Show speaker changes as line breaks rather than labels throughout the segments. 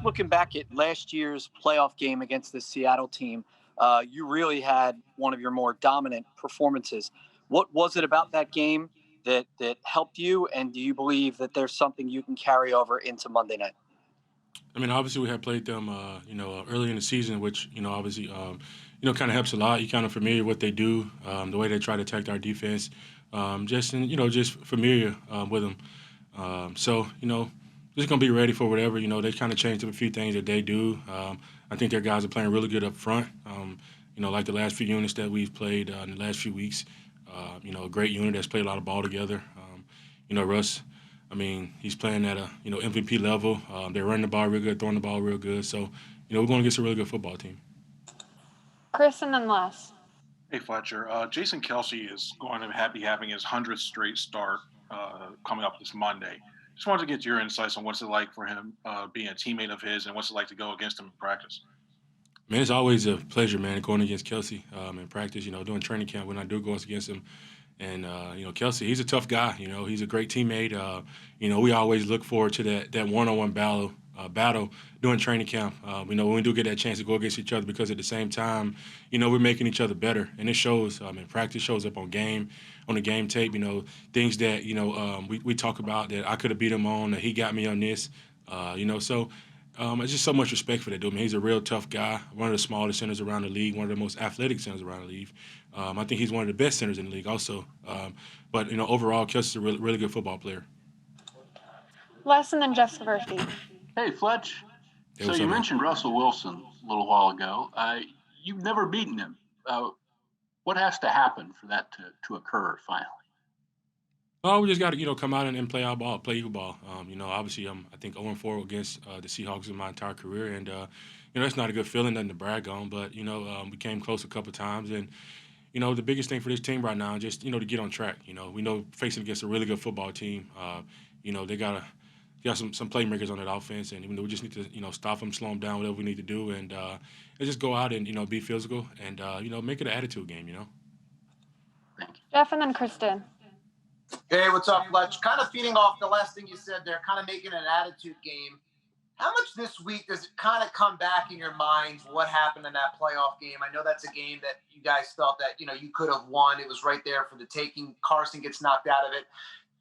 looking back at last year's playoff game against the Seattle team, you really had one of your more dominant performances. What was it about that game that helped you, and do you believe that there's something you can carry over into Monday night?
I mean, obviously we had played them, early in the season, which obviously, kind of helps a lot. You're kind of familiar with what they do, the way they try to attack our defense, just familiar with them. Just gonna be ready for whatever. They kind of changed up a few things that they do. I think their guys are playing really good up front. Like the last few units that we've played in the last few weeks. A great unit that's played a lot of ball together. Russ. I mean, he's playing at a MVP level. They're running the ball real good, throwing the ball real good. So we're going against a really good football team.
Chris and then Les.
Hey, Fletcher. Jason Kelce is going to be having his 100th straight start coming up this Monday. Just wanted to get your insights on what's it like for him being a teammate of his and what's it like to go against him in practice.
Man, it's always a pleasure, man, going against Kelsey in practice. During training camp when I do go against him. And, Kelsey, he's a tough guy. He's a great teammate. We always look forward to that one-on-one battle during training camp. When we do get that chance to go against each other because at the same time, we're making each other better. And it shows, practice shows up on the game tape, things that, we talk about that I could have beat him on, that he got me on this, it's just so much respect for that dude. Man, he's a real tough guy, one of the smallest centers around the league, one of the most athletic centers around the league. I think he's one of the best centers in the league also. But overall, Kelsey's a really, really good football player.
Les and then Jeff Saversky.
Hey, Fletch.
Hey,
So you mentioned Russell Wilson a little while ago. You've never beaten him. What has to happen for that to occur finally?
Oh, we just got to, come out and play our ball, play your ball. Obviously, I think 0-4 against the Seahawks in my entire career, and that's not a good feeling, nothing to brag on. But we came close a couple times, and the biggest thing for this team right now is just to get on track. We know facing against a really good football team. They got some playmakers on that offense, and we just need to stop them, slow them down, whatever we need to do, and just go out and be physical and make it an attitude game.
Jeff and then Kristen.
Hey, what's up, Fletch? Kind of feeding off the last thing you said there, kind of making an attitude game. How much this week does it kind of come back in your minds what happened in that playoff game? I know that's a game that you guys felt that, you could have won. It was right there for the taking. Carson gets knocked out of it.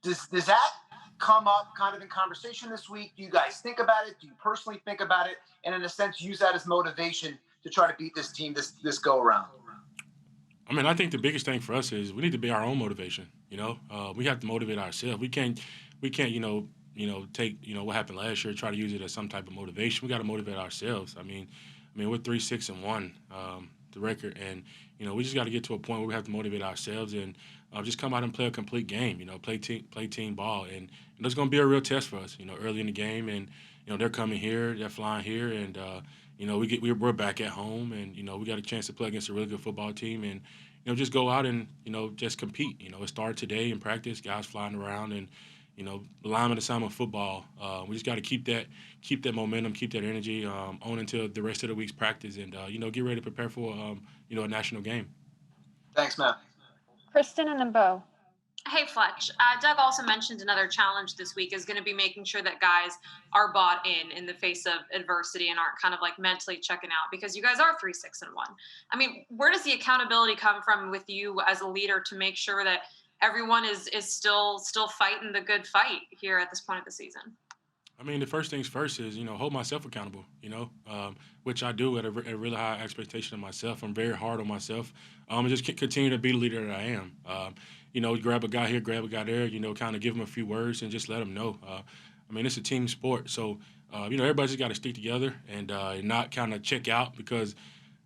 Does that come up kind of in conversation this week? Do you guys think about it? Do you personally think about it? And in a sense, use that as motivation to try to beat this team this go around?
I think the biggest thing for us is we need to be our own motivation. We have to motivate ourselves. We can't, take what happened last year, try to use it as some type of motivation. We got to motivate ourselves. We're 3-6-1, the record, and we just got to get to a point where we have to motivate ourselves and just come out and play a complete game. Play team ball, and it's going to be a real test for us. Early in the game, and they're coming here, they're flying here, and we're back at home, and we got a chance to play against a really good football team, and just go out and just compete. It started today in practice, guys flying around, and alignment assignment football. We just got to keep that momentum, keep that energy on until the rest of the week's practice, and get ready to prepare for a national game.
Thanks, man.
Kristen and then Bo.
Hey, Fletch. Doug also mentioned another challenge this week is going to be making sure that guys are bought in the face of adversity and aren't kind of like mentally checking out because you guys are 3-6-1. Where does the accountability come from with you as a leader to make sure that everyone is still fighting the good fight here at this point of the season?
The first things first is, hold myself accountable, which I do at a really high expectation of myself. I'm very hard on myself. And just continue to be the leader that I am. Grab a guy here, grab a guy there, kind of give him a few words and just let him know. It's a team sport. So, everybody's just got to stick together and not kind of check out because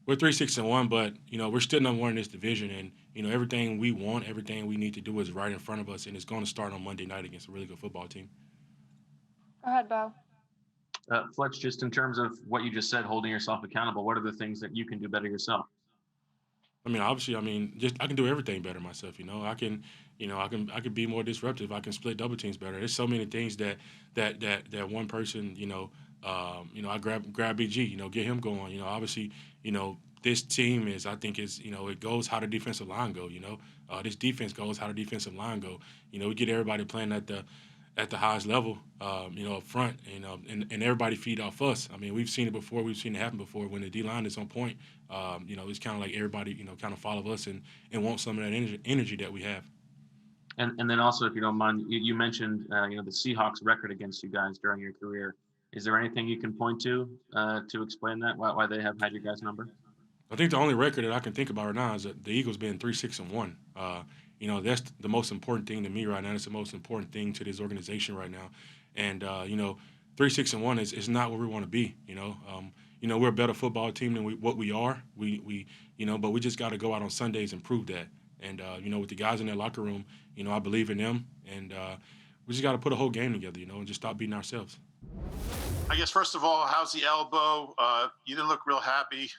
we're 3-6-1, but, we're still number one in this division. And, everything we want, everything we need to do is right in front of us. And it's going to start on Monday night against a really good football team.
Go ahead, Bo.
Fletch, just in terms of what you just said, holding yourself accountable, what are the things that you can do better yourself?
Obviously, just I can do everything better myself. I can be more disruptive. I can split double teams better. There's so many things that one person, I grab BG, get him going. Obviously, this team it goes how the defensive line go. This defense goes how the defensive line go. We get everybody playing at at the highest level, up front, and everybody feed off us. I mean, we've seen it before. We've seen it happen before. When the D-line is on point, it's kind of like everybody, kind of follow us and want some of that energy that we have.
And then also, if you don't mind, you mentioned, the Seahawks record against you guys during your career. Is there anything you can point to explain that, why they have had your guys' number?
I think the only record that I can think about right now is that the Eagles being 3-6-1. That's the most important thing to me right now. It's the most important thing to this organization right now. And 3-6-1 is not where we want to be. We're a better football team than what we are. But we just got to go out on Sundays and prove that. And with the guys in their locker room, I believe in them, and we just got to put a whole game together, and just stop beating ourselves.
I guess first of all, how's the elbow? You didn't look real happy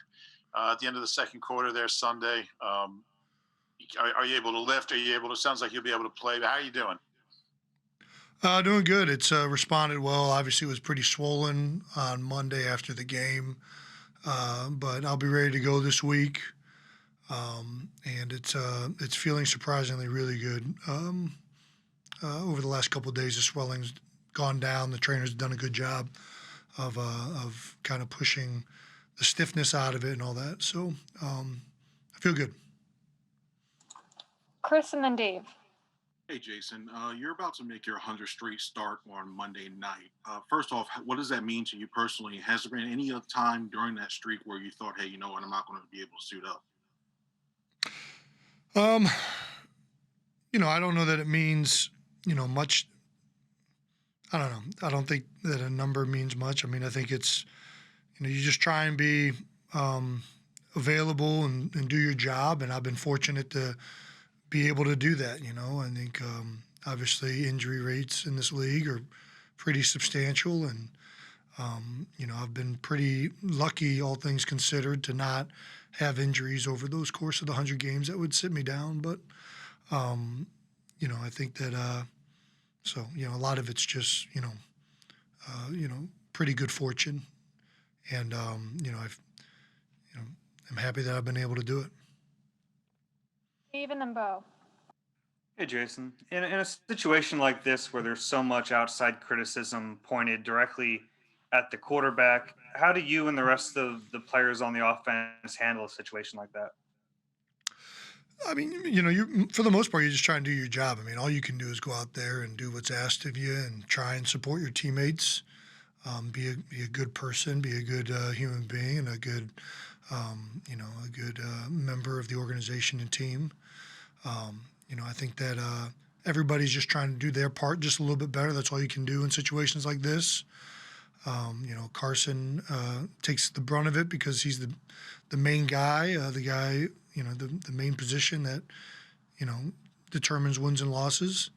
at the end of the second quarter there Sunday. Are you able to lift? Are you able to? Sounds like you'll be able to play. How are you doing?
Doing good. It's responded well. Obviously, it was pretty swollen on Monday after the game, but I'll be ready to go this week. And it's feeling surprisingly really good. Over the last couple of days, the swelling's gone down. The trainer's done a good job of kind of pushing the stiffness out of it and all that. So I feel good.
Chris and then Dave.
Hey, Jason, you're about to make your 100th straight start on Monday night. First off, what does that mean to you personally? Has there been any other time during that streak where you thought, hey, you know what, I'm not going to be able to suit up?
I don't know that it means, much. I don't know. I don't think that a number means much. I mean, I think it's, you just try and be available and do your job. And I've been fortunate to be able to do that. I think obviously injury rates in this league are pretty substantial. And, I've been pretty lucky, all things considered, to not have injuries over those course of the 100 games that would sit me down. But, I think that, a lot of it's just, pretty good fortune. And, I'm happy that I've been able to do it.
Dave and then Bo.
Hey, Jason. In a situation like this where there's so much outside criticism pointed directly at the quarterback, how do you and the rest of the players on the offense handle a situation like that?
I mean, you for the most part, you just try and do your job. I mean, all you can do is go out there and do what's asked of you and try and support your teammates. Be a good person, be a good human being, and a good member of the organization and team. I think that everybody's just trying to do their part just a little bit better. That's all you can do in situations like this. Carson takes the brunt of it because he's the main guy, the main position that, determines wins and losses.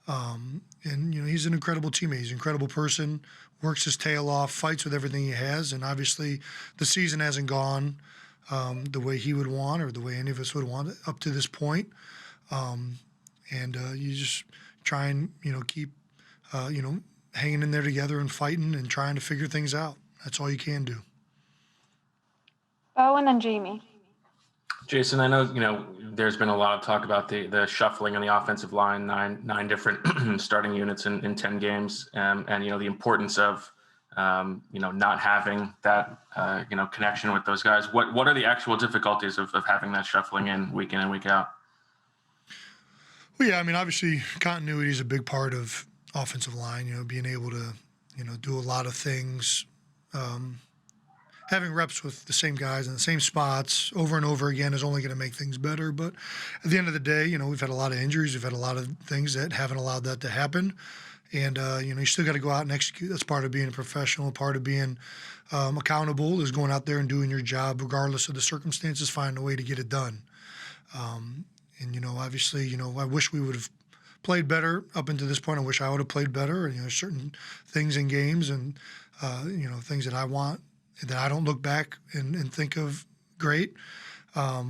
He's an incredible teammate. He's an incredible person, works his tail off, fights with everything he has. And obviously the season hasn't gone the way he would want or the way any of us would want it up to this point. You just try and, keep, hanging in there together and fighting and trying to figure things out. That's all you can do.
Bo and then Jamie.
Jason, I know, there's been a lot of talk about the shuffling on the offensive line, nine different starting units in 10 games, and the importance of, not having that, connection with those guys. What are the actual difficulties of having that shuffling in and week out?
Well, yeah, I mean, obviously continuity is a big part of offensive line, being able to, do a lot of things, having reps with the same guys in the same spots over and over again is only going to make things better. But at the end of the day, we've had a lot of injuries. We've had a lot of things that haven't allowed that to happen. And, you still got to go out and execute. That's part of being a professional, part of being accountable is going out there and doing your job regardless of the circumstances, finding a way to get it done. Obviously, I wish we would have played better up until this point. I wish I would have played better. Certain things in games and, things that I want that I don't look back and think of great. But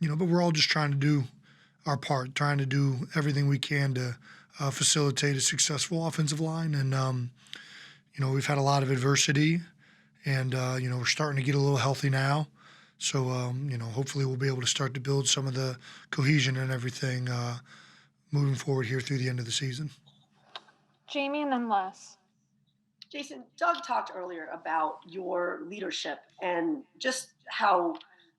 we're all just trying to do our part, trying to do everything we can to facilitate a successful offensive line. And, we've had a lot of adversity and, we're starting to get a little healthy now. So, hopefully we'll be able to start to build some of the cohesion and everything moving forward here through the end of the season.
Jamie and then Les.
Jason, Doug talked earlier about your leadership and just how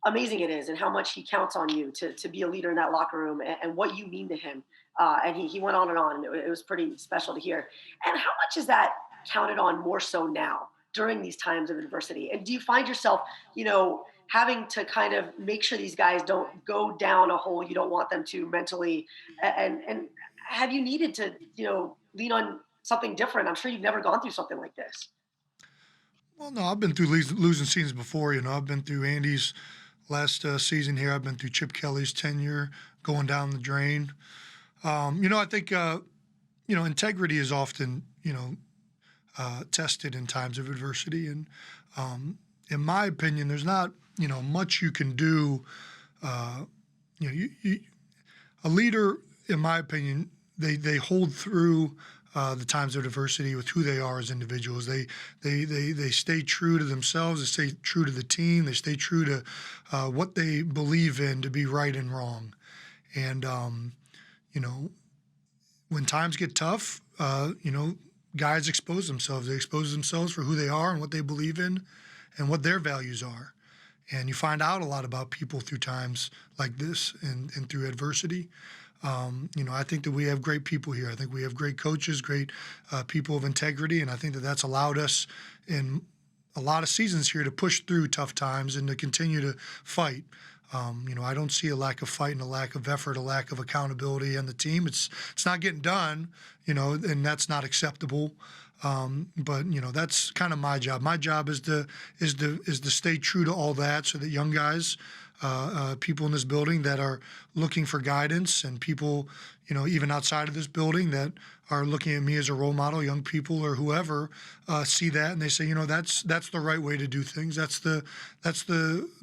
amazing it is and how much he counts on you to be a leader in that locker room and what you mean to him. And he went on and on. And it was pretty special to hear. And how much is that counted on more so now during these times of adversity? And do you find yourself, having to kind of make sure these guys don't go down a hole you don't want them to mentally? And have you needed to, lean on something different? I'm sure you've never gone through something like this.
Well, no, I've been through losing seasons before. I've been through Andy's last season here. I've been through Chip Kelly's tenure going down the drain. I think, integrity is often, tested in times of adversity. And in my opinion, there's not, much you can do. A leader, in my opinion, they hold through the times of adversity with who they are as individuals. They stay true to themselves. They stay true to the team. They stay true to what they believe in to be right and wrong. And when times get tough, guys expose themselves. They expose themselves for who they are and what they believe in and what their values are. And you find out a lot about people through times like this and through adversity. I think that we have great people here. I think we have great coaches, great people of integrity, and I think that that's allowed us in a lot of seasons here to push through tough times and to continue to fight. I don't see a lack of fight and a lack of effort, a lack of accountability on the team. It's not getting done, and that's not acceptable. But that's kind of my job. My job is to stay true to all that, so that young guys, people in this building that are looking for guidance, and people, even outside of this building that are looking at me as a role model, young people or whoever, see that and they say, that's the right way to do things. That's the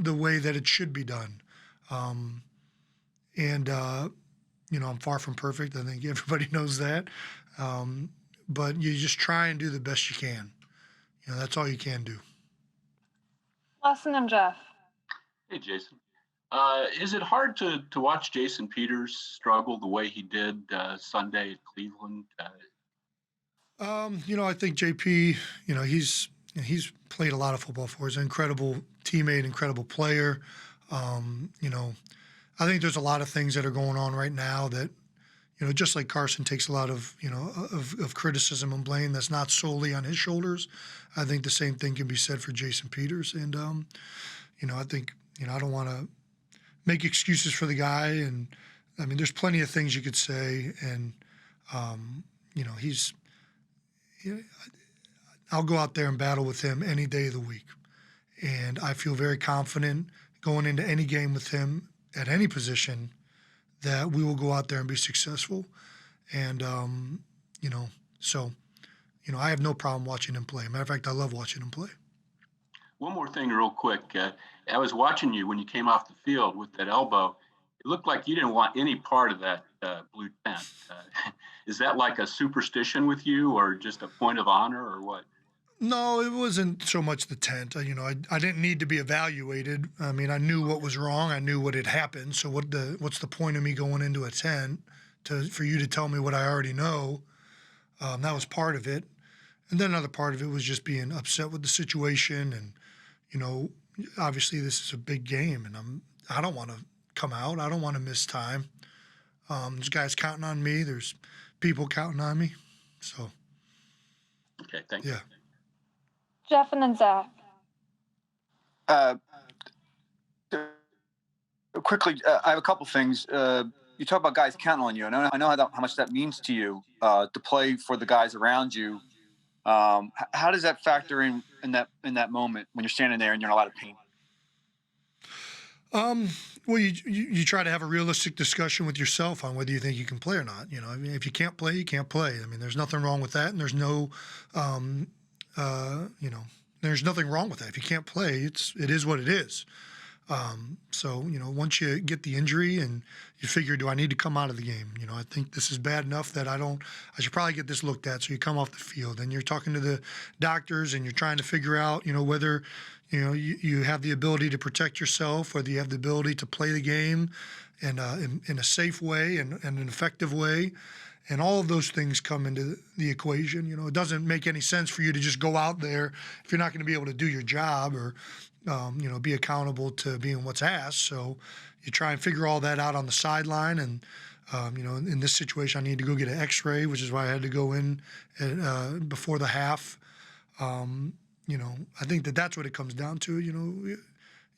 way that it should be done. I'm far from perfect. I think everybody knows that. But you just try and do the best you can. That's all you can do.
Les and then Jeff.
Hey, Jason. Is it hard to watch Jason Peters struggle the way he did Sunday at Cleveland?
I think JP, he's played a lot of football for us. He's an incredible teammate, incredible player. I think there's a lot of things that are going on right now that, just like Carson takes a lot of, of criticism and blame that's not solely on his shoulders. I think the same thing can be said for Jason Peters. And, I think, I don't want to make excuses for the guy. And there's plenty of things you could say. And, I'll go out there and battle with him any day of the week. And I feel very confident going into any game with him at any position that we will go out there and be successful. And, I have no problem watching him play. Matter of fact, I love watching him play.
One more thing real quick. I was watching you when you came off the field with that elbow. It looked like you didn't want any part of that blue tent. Is that like a superstition with you or just a point of honor or what?
No, it wasn't so much the tent. I didn't need to be evaluated. I mean, I knew what was wrong. I knew what had happened. So what's the point of me going into a tent for you to tell me what I already know? That was part of it. And then another part of it was just being upset with the situation. And, obviously this is a big game and I don't want to come out. I don't want to miss time. There's guys counting on me. There's people counting on me. So.
Okay, thank you.
Yeah.
Jeff and then Zach.
Quickly, I have a couple things. You talk about guys counting on you. I know how much that means to you to play for the guys around you. How does that factor in that moment when you're standing there and you're in a lot of pain?
Well, you try to have a realistic discussion with yourself on whether you think you can play or not. If you can't play, you can't play. There's nothing wrong with that, and there's no, there's nothing wrong with that. If you can't play, it is what it is. So once you get the injury and you figure, do I need to come out of the game? I think this is bad enough that I should probably get this looked at. So you come off the field and you're talking to the doctors and you're trying to figure out, whether, you have the ability to protect yourself, whether you have the ability to play the game in a safe way and an effective way. And all of those things come into the equation. It doesn't make any sense for you to just go out there if you're not going to be able to do your job or, be accountable to being what's asked. So you try and figure all that out on the sideline. And, in this situation, I need to go get an X-ray, which is why I had to go in before the half. I think that's what it comes down to.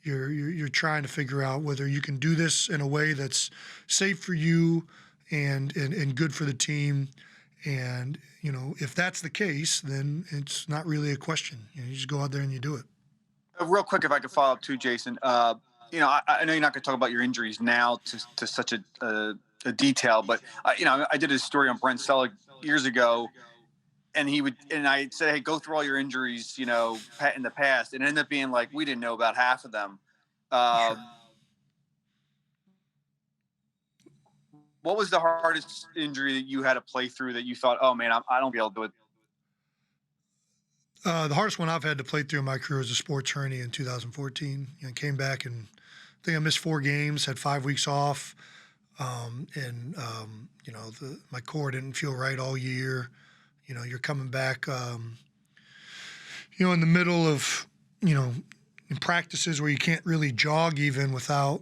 You're trying to figure out whether you can do this in a way that's safe for you and good for the team. And, if that's the case, then it's not really a question. You just go out there and you do it.
Real quick, if I could follow up too, Jason. I know you're not going to talk about your injuries now to such a detail, but I did a story on Brent Selleck years ago, and I said, hey, go through all your injuries, in the past, and it ended up being like we didn't know about half of them.
Sure.
What was the hardest injury that you had to play through that you thought, oh man, I don't be able to do it?
The hardest one I've had to play through in my career was a sports hernia in 2014. Came back and I think I missed 4 games, had 5 weeks off, my core didn't feel right all year. You're coming back, in the middle of, in practices where you can't really jog even without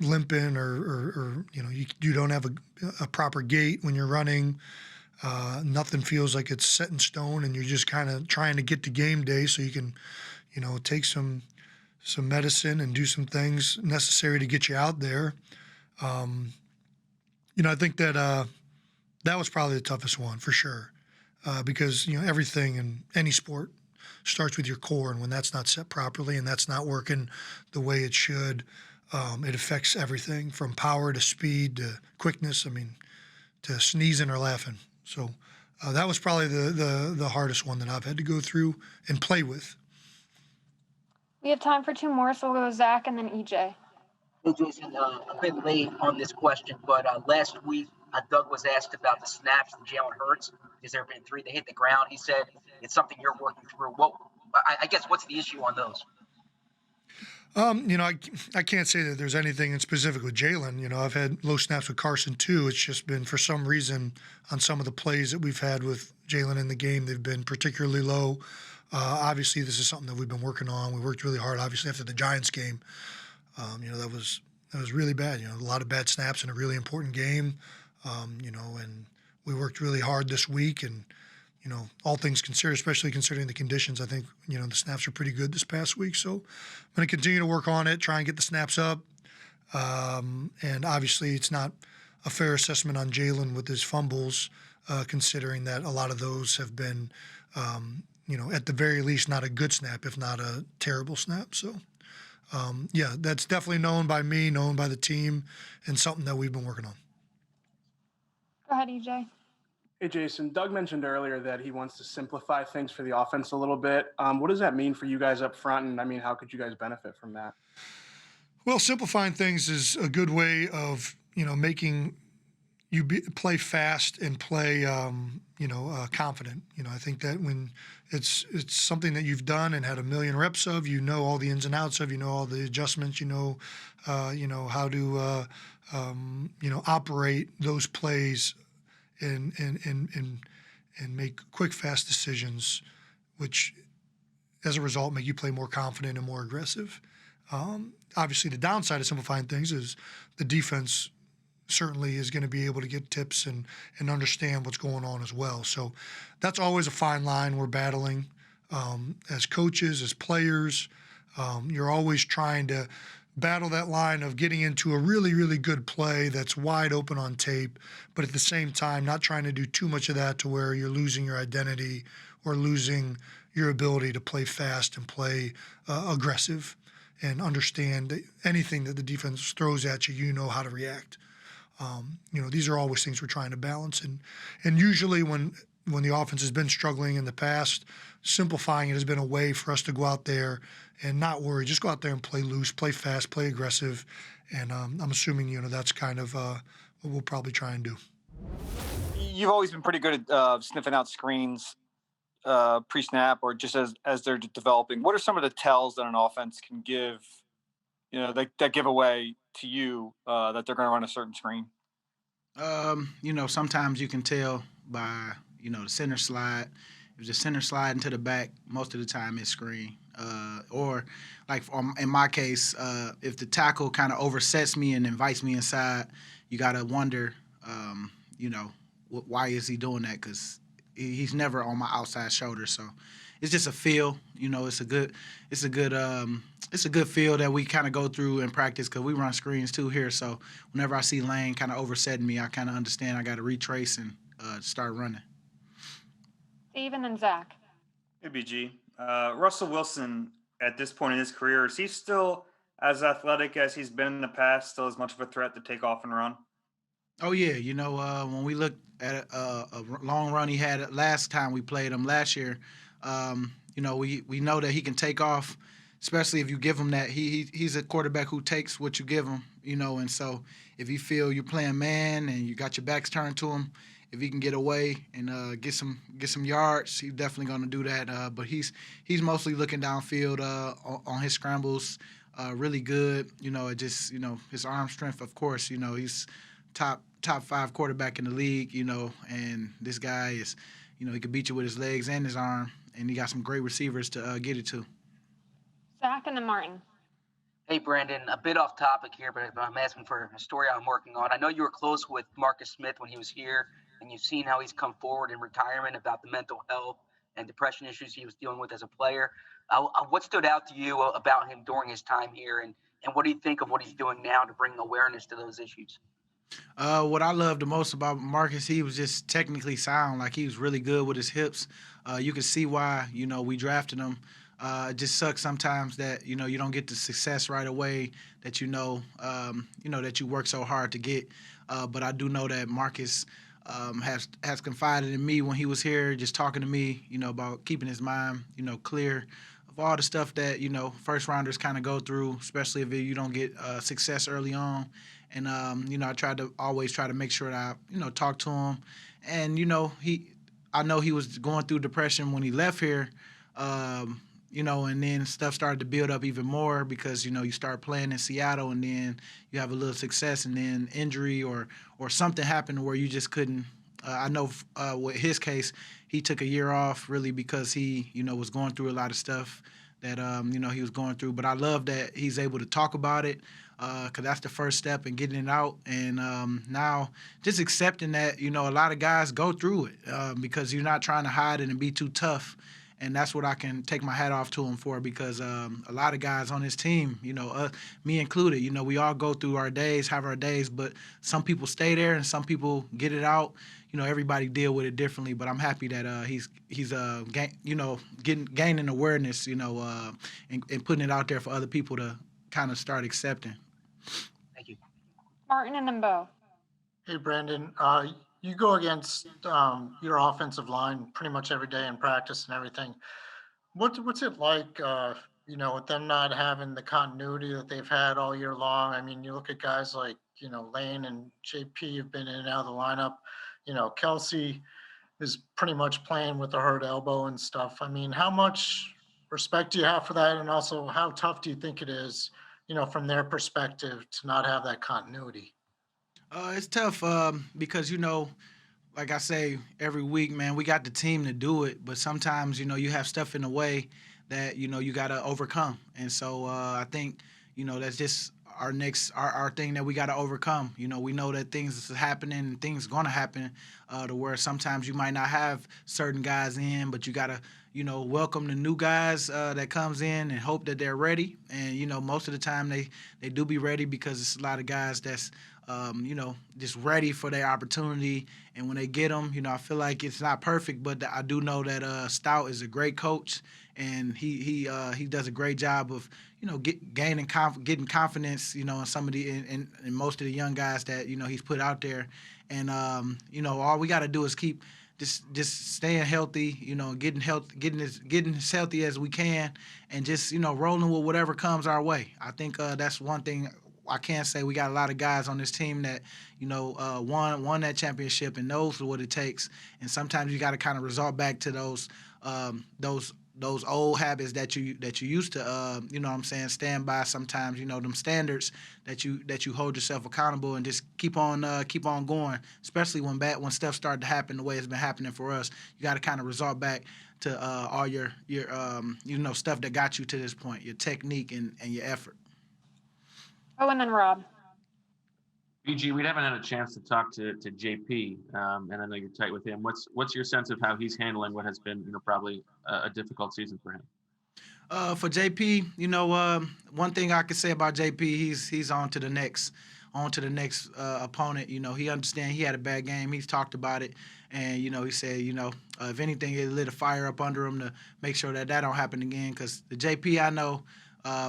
limping or you don't have a proper gait when you're running. Nothing feels like it's set in stone, and you're just kind of trying to get to game day so you can, take some medicine and do some things necessary to get you out there. I think that that was probably the toughest one for sure, because everything in any sport starts with your core, and when that's not set properly and that's not working the way it should, it affects everything from power to speed to quickness. To sneezing or laughing. So that was probably the hardest one that I've had to go through and play with.
We have time for 2 more, so we'll go Zach and then EJ.
Hey, Jason, a bit late on this question, but last week Doug was asked about the snaps that Jalen Hurts. Has there been 3 that hit the ground? He said it's something you're working through. I guess what's the issue on those?
I can't say that there's anything in specific with Jalen. I've had low snaps with Carson too. It's just been for some reason on some of the plays that we've had with Jalen in the game, they've been particularly low. Obviously, this is something that we've been working on. We worked really hard, obviously, after the Giants game. That was really bad. A lot of bad snaps in a really important game. And we worked really hard this week, and all things considered, especially considering the conditions, I think, the snaps are pretty good this past week. So I'm going to continue to work on it, try and get the snaps up. And obviously it's not a fair assessment on Jalen with his fumbles, considering that a lot of those have been, at the very least, not a good snap, if not a terrible snap. So, that's definitely known by me, known by the team, and something that we've been working on.
Go ahead, EJ.
Hey, Jason, Doug mentioned earlier that he wants to simplify things for the offense a little bit. What does that mean for you guys up front? And how could you guys benefit from that?
Well, simplifying things is a good way of, making you play fast and play, confident. I think that when it's something that you've done and had a million reps of, all the ins and outs of, all the adjustments, how to, operate those plays and make quick, fast decisions, which as a result make you play more confident and more aggressive. Obviously, the downside of simplifying things is the defense certainly is going to be able to get tips and understand what's going on as well. So that's always a fine line we're battling as coaches, as players. You're always trying to battle that line of getting into a really, really good play that's wide open on tape, but at the same time, not trying to do too much of that to where you're losing your identity or losing your ability to play fast and play aggressive and understand that anything that the defense throws at you, you know how to react. These are always things we're trying to balance. And usually when the offense has been struggling in the past, simplifying it has been a way for us to go out there and not worry, just go out there and play loose, play fast, play aggressive. And I'm assuming, that's kind of what we'll probably try and do.
You've always been pretty good at sniffing out screens pre-snap or just as they're developing. What are some of the tells that an offense can give, that give away to you that they're going to run a certain screen?
Sometimes you can tell by, the center slide. If the center slide into the back, most of the time it's screen. Or, like in my case, if the tackle kind of oversets me and invites me inside, you got to wonder, why is he doing that? Because he's never on my outside shoulder. So it's just a feel. It's a good feel that we kind of go through in practice because we run screens too here. So whenever I see Lane kind of oversetting me, I kind of understand I got to retrace and start running.
Steve and then Zach.
Hey, BG. Russell Wilson, at this point in his career, is he still as athletic as he's been in the past, still as much of a threat to take off and run?
Oh, yeah. When we look at a long run he had last time we played him last year, we know that he can take off, especially if you give him that. He's a quarterback who takes what you give him, and so if you feel you're playing man and you got your backs turned to him, if he can get away and get some yards, he's definitely going to do that. But he's mostly looking downfield on his scrambles, really good. His arm strength, of course. He's top 5 quarterback in the league. And this guy is, he can beat you with his legs and his arm, and he got some great receivers to get it to.
Zach and then Martin.
Hey, Brandon, a bit off topic here, but I'm asking for a story I'm working on. I know you were close with Marcus Smith when he was here, and you've seen how he's come forward in retirement about the mental health and depression issues he was dealing with as a player. What stood out to you about him during his time here, and what do you think of what he's doing now to bring awareness to those issues?
What I love the most about Marcus, he was just technically sound. Like, he was really good with his hips. You can see why, we drafted him. It just sucks sometimes that, you don't get the success right away that that you work so hard to get. But I do know that Marcus has confided in me when he was here, just talking to me, about keeping his mind, clear of all the stuff that, first rounders kind of go through, especially if you don't get success early on. And, I always try to make sure that I, talk to him. And, I know he was going through depression when he left here, and then stuff started to build up even more because, you start playing in Seattle and then you have a little success and then injury or something happened where you just couldn't. I know with his case, he took a year off really because he, was going through a lot of stuff that, he was going through. But I love that he's able to talk about it because that's the first step in getting it out. And now just accepting that, a lot of guys go through it because you're not trying to hide it and be too tough. And that's what I can take my hat off to him for because a lot of guys on his team, me included, we all go through our days, have our days, but some people stay there and some people get it out. Everybody deal with it differently, but I'm happy that he's gaining awareness, and putting it out there for other people to kind of start accepting.
Thank you.
Martin and then Bo.
Hey, Brandon. You go against your offensive line pretty much every day in practice and everything. What's it like, with them not having the continuity that they've had all year long? I mean, you look at guys like, Lane and JP have been in and out of the lineup. Kelce is pretty much playing with a hurt elbow and stuff. I mean, how much respect do you have for that? And also, how tough do you think it is, from their perspective to not have that continuity?
It's tough because, like I say every week, man, we got the team to do it. But sometimes, you have stuff in the way that, you got to overcome. And so I think, that's just our thing that we got to overcome. We know that things is happening and things going to happen to where sometimes you might not have certain guys in, but you got to, welcome the new guys that comes in and hope that they're ready. And, most of the time they do be ready because it's a lot of guys that's, just ready for their opportunity. And when they get them, I feel like it's not perfect, but I do know that Stout is a great coach, and he does a great job of, getting confidence, in some of the in most of the young guys that he's put out there. And all we got to do is keep just staying healthy, getting as healthy as we can, and just rolling with whatever comes our way. I think that's one thing I can say. We got a lot of guys on this team that won that championship and knows what it takes. And sometimes you got to kind of resort back to those those old habits that you used to you know what I'm saying, stand by sometimes, you know, them standards that you hold yourself accountable and just keep on going, especially when stuff started to happen the way it's been happening for us. You got to kind of resort back to all your you know, stuff that got you to this point, your technique and your effort.
Oh, and then Rob.
BG, we haven't had a chance to talk to JP, and I know you're tight with him. What's your sense of how he's handling what has been, you know, probably a difficult season for him?
For JP, you know, one thing I could say about JP, he's on to the next opponent. You know, he understands he had a bad game. He's talked about it, and you know, he said, you know, if anything, it lit a fire up under him to make sure that don't happen again. Because the JP I know,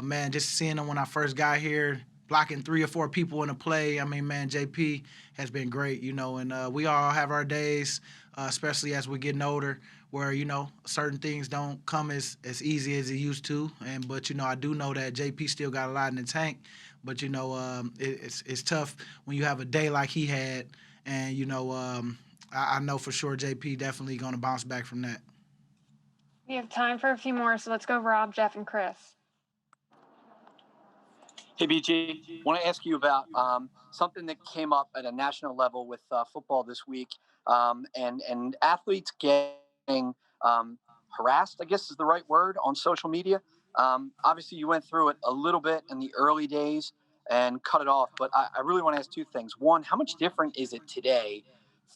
man, just seeing him when I first got here, blocking 3 or 4 people in a play. I mean, man, JP has been great, you know, and we all have our days, especially as we're getting older, where, you know, certain things don't come as easy as it used to. But, you know, I do know that JP still got a lot in the tank. But, you know, it's tough when you have a day like he had. And, you know, I know for sure JP definitely going to bounce back from that.
We have time for a few more, so let's go Rob, Jeff, and Chris.
Hey, BG, want to ask you about something that came up at a national level with football this week, and athletes getting harassed, I guess is the right word, on social media. Obviously, you went through it a little bit in the early days and cut it off, but I really want to ask 2 things. One, how much different is it today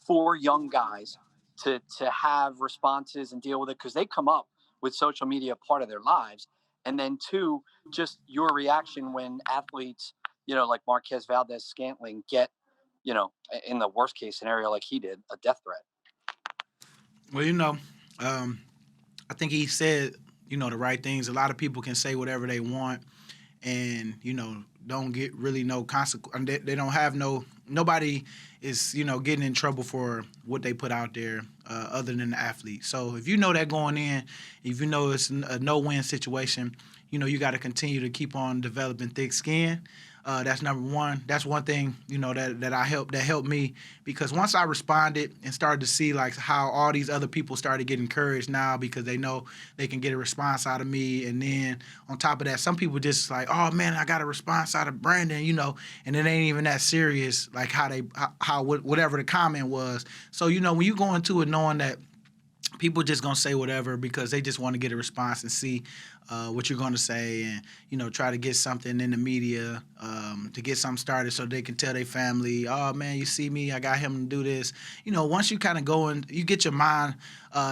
for young guys to have responses and deal with it? Because they come up with social media part of their lives. And then 2, just your reaction when athletes, you know, like Marquez Valdez-Scantling get, you know, in the worst case scenario like he did, a death threat.
Well, you know, I think he said, you know, the right things. A lot of people can say whatever they want and, you know, don't get really no consequence. They don't have nobody is, you know, getting in trouble for what they put out there other than the athlete. So if you know that going in, if you know it's a no-win situation, you know, you got to continue to keep on developing thick skin. That's number one. That's one thing, you know, that helped me, because once I responded and started to see like how all these other people started getting encouraged now because they know they can get a response out of me. And then on top of that, some people just like, oh man, I got a response out of Brandon, you know, and it ain't even that serious, like whatever the comment was. So, you know, when you go into it knowing that people just gonna say whatever because they just want to get a response and see what you're gonna say, and you know, try to get something in the media to get something started so they can tell their family, oh man, you see me, I got him to do this. You know, once you kind of go in, you get your mind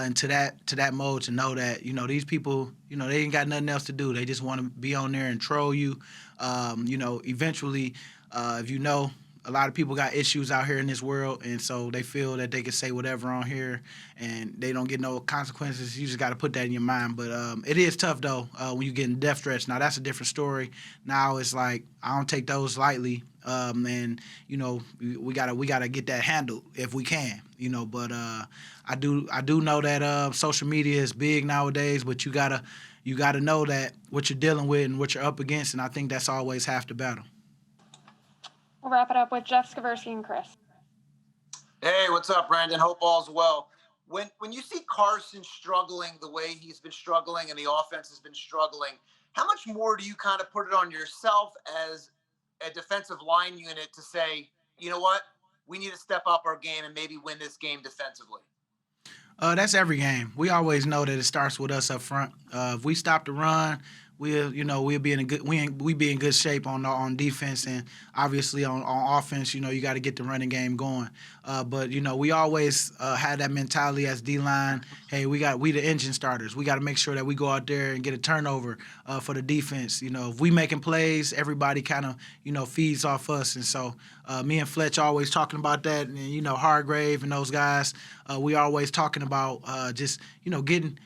into that mode to know that, you know, these people, you know, they ain't got nothing else to do. They just want to be on there and troll you. You know, eventually, if you know, a lot of people got issues out here in this world, and so they feel that they can say whatever on here and they don't get no consequences. You just got to put that in your mind. But it is tough, though, when you get in death threats. Now, that's a different story. Now it's like I don't take those lightly, and, you know, we gotta get that handled if we can, you know. But I do know that social media is big nowadays, but you gotta know that what you're dealing with and what you're up against, and I think that's always half the battle.
We'll wrap it up with Jeff Skaversky and Chris.
Hey, what's up, Brandon? Hope all's well. When you see Carson struggling the way he's been struggling and the offense has been struggling, how much more do you kind of put it on yourself as a defensive line unit to say, you know what, we need to step up our game and maybe win this game defensively?
That's every game. We always know that it starts with us up front. If we stop the run, we'll be in good shape on defense, and obviously on offense, you know, you got to get the running game going. But you know, we always had that mentality as D-line. Hey, we the engine starters. We got to make sure that we go out there and get a turnover for the defense. You know, if we making plays, everybody kind of, you know, feeds off us. And so me and Fletch always talking about that, and you know, Hargrave and those guys, we always talking about just, you know, getting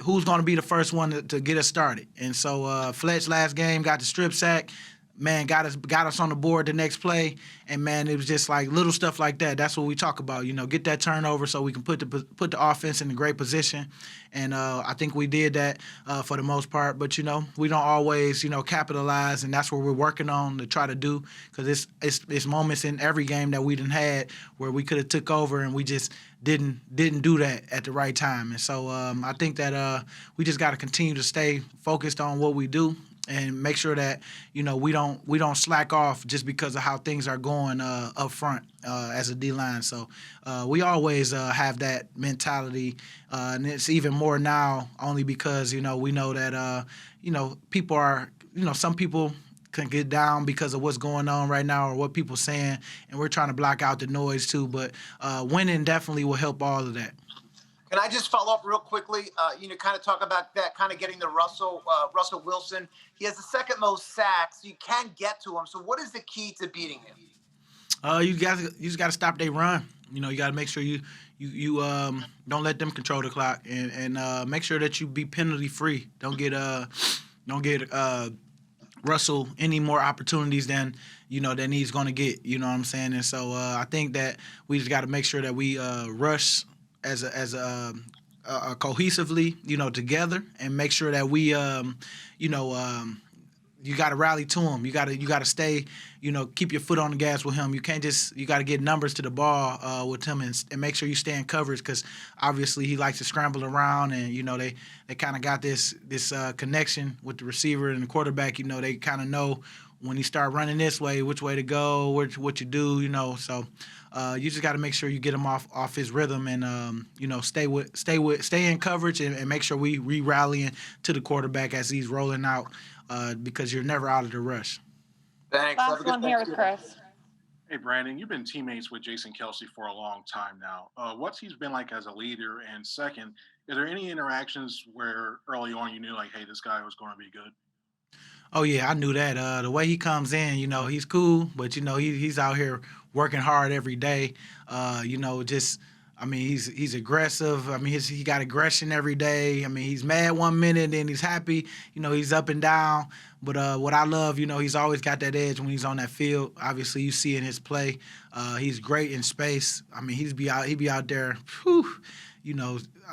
who's going to be the first one to get us started. And so Fletch last game got the strip sack. man, got us on the board the next play, and man, it was just like little stuff like that. That's what we talk about, get that turnover so we can put the offense in a great position, and I think we did that for the most part. But we don't always capitalize, and that's what we're working on to try to do, because it's moments in every game that we done had where we could have took over and we just didn't do that at the right time. And so I think that we just got to continue to stay focused on what we do and make sure that we don't slack off just because of how things are going up front as a D-line. So we always have that mentality, and it's even more now only because we know that people are some people can get down because of what's going on right now or what people saying, and we're trying to block out the noise too. But winning definitely will help all of that.
Can I just follow up real quickly? Kind of talk about that, kind of getting the Russell Wilson. He has the second most sacks. You can get to him. So what is the key to beating him?
You just got to stop their run. You got to make sure you don't let them control the clock, and make sure that you be penalty free. Don't get Russell any more opportunities than than he's going to get. You know what I'm saying? And so I think that we just got to make sure that we rush as a cohesively, together, and make sure that we, you got to rally to him. You got to stay, keep your foot on the gas with him. You can't you got to get numbers to the ball with him and make sure you stay in coverage, because obviously he likes to scramble around, and they kind of got this connection with the receiver and the quarterback. They kind of know when you start running this way, which way to go, what you do, So you just got to make sure you get him off his rhythm, and stay in coverage, and make sure we rallying to the quarterback as he's rolling out, because you're never out of the rush.
Thanks.
Last one here with Chris.
Hey, Brandon, you've been teammates with Jason Kelce for a long time now. What's he's been like as a leader? And second, is there any interactions where early on you knew, like, hey, this guy was going to be good?
Oh yeah, I knew that. The way he comes in, he's cool, but he's out here working hard every day. He's aggressive. He got aggression every day. He's mad one minute, then he's happy. He's up and down. But what I love, he's always got that edge when he's on that field. Obviously, you see in his play, he's great in space. He be out there. Whew,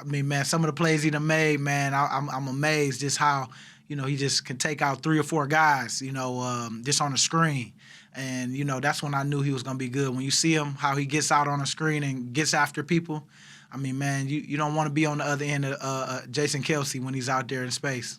man, some of the plays he done made, man, I'm amazed just how. He just can take out 3 or 4 guys, just on the screen. And, that's when I knew he was going to be good. When you see him, how he gets out on the screen and gets after people, man, you don't want to be on the other end of Jason Kelce when he's out there in space.